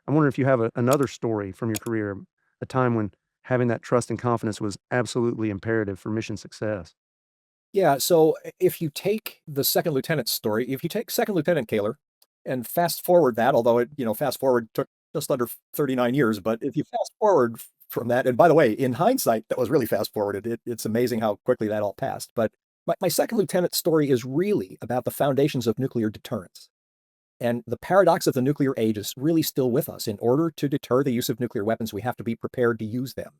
I wonder if you have another story from your career, a time when having that trust and confidence was absolutely imperative for mission success. Yeah, so if you take the second lieutenant story, if you take Second Lieutenant Kaler and fast forward that, although fast forward took just under 39 years, but if you fast forward from that, and by the way, in hindsight, that was really fast forwarded. It's amazing how quickly that all passed. But my second lieutenant story is really about the foundations of nuclear deterrence. And the paradox of the nuclear age is really still with us. In order to deter the use of nuclear weapons, we have to be prepared to use them.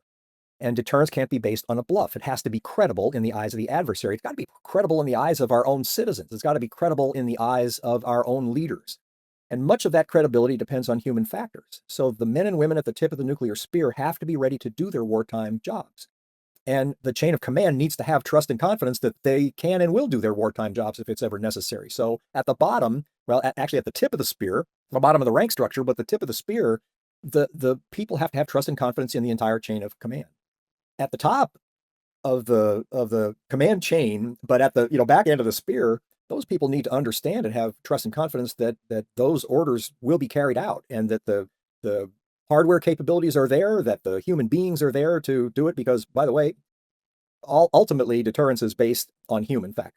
And deterrence can't be based on a bluff. It has to be credible in the eyes of the adversary. It's got to be credible in the eyes of our own citizens. It's got to be credible in the eyes of our own leaders. And much of that credibility depends on human factors. So the men and women at the tip of the nuclear spear have to be ready to do their wartime jobs. And the chain of command needs to have trust and confidence that they can and will do their wartime jobs if it's ever necessary. So at the bottom, well, actually at the tip of the spear, the bottom of the rank structure, but the tip of the spear, the people have to have trust and confidence in the entire chain of command. At the top of the command chain, but at the back end of the spear, those people need to understand and have trust and confidence that those orders will be carried out, and that the hardware capabilities are there, that the human beings are there to do it. Because, by the way, ultimately deterrence is based on human factors.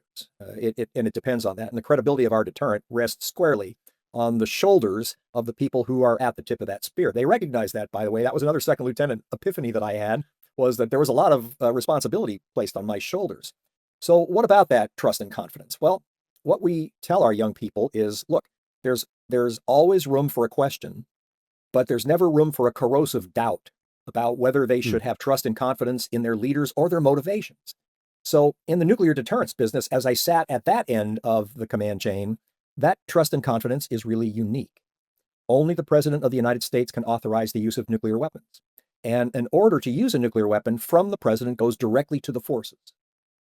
It depends on that, and the credibility of our deterrent rests squarely on the shoulders of the people who are at the tip of that spear. They recognize that, by the way. That was another second lieutenant epiphany that I had, was that there was a lot of responsibility placed on my shoulders. So what about that trust and confidence? Well, what we tell our young people is, look, there's always room for a question, but there's never room for a corrosive doubt about whether they Hmm. should have trust and confidence in their leaders or their motivations. So in the nuclear deterrence business, as I sat at that end of the command chain, that trust and confidence is really unique. Only the President of the United States can authorize the use of nuclear weapons. And an order to use a nuclear weapon from the president goes directly to the forces.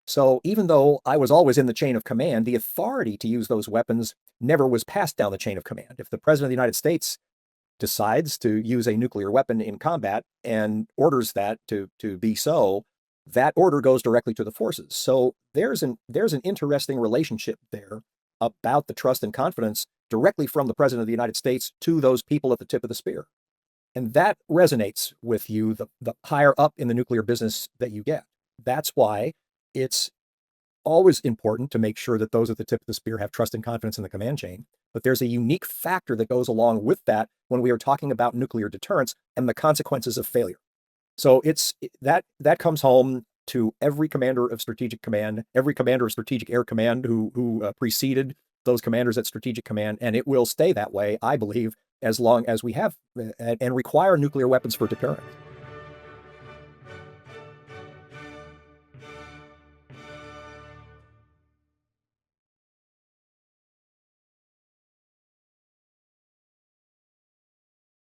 So even though I was always in the chain of command, the authority to use those weapons never was passed down the chain of command. If the President of the United States decides to use a nuclear weapon in combat and orders that to be so, that order goes directly to the forces. So there's an interesting relationship there about the trust and confidence directly from the President of the United States to those people at the tip of the spear. And that resonates with you the higher up in the nuclear business that you get. That's why it's always important to make sure that those at the tip of the spear have trust and confidence in the command chain. But there's a unique factor that goes along with that when we are talking about nuclear deterrence and the consequences of failure. So it's that comes home to every commander of strategic command, every commander of strategic air command who preceded those commanders at strategic command, and it will stay that way, I believe, as long as we have and require nuclear weapons for deterrence.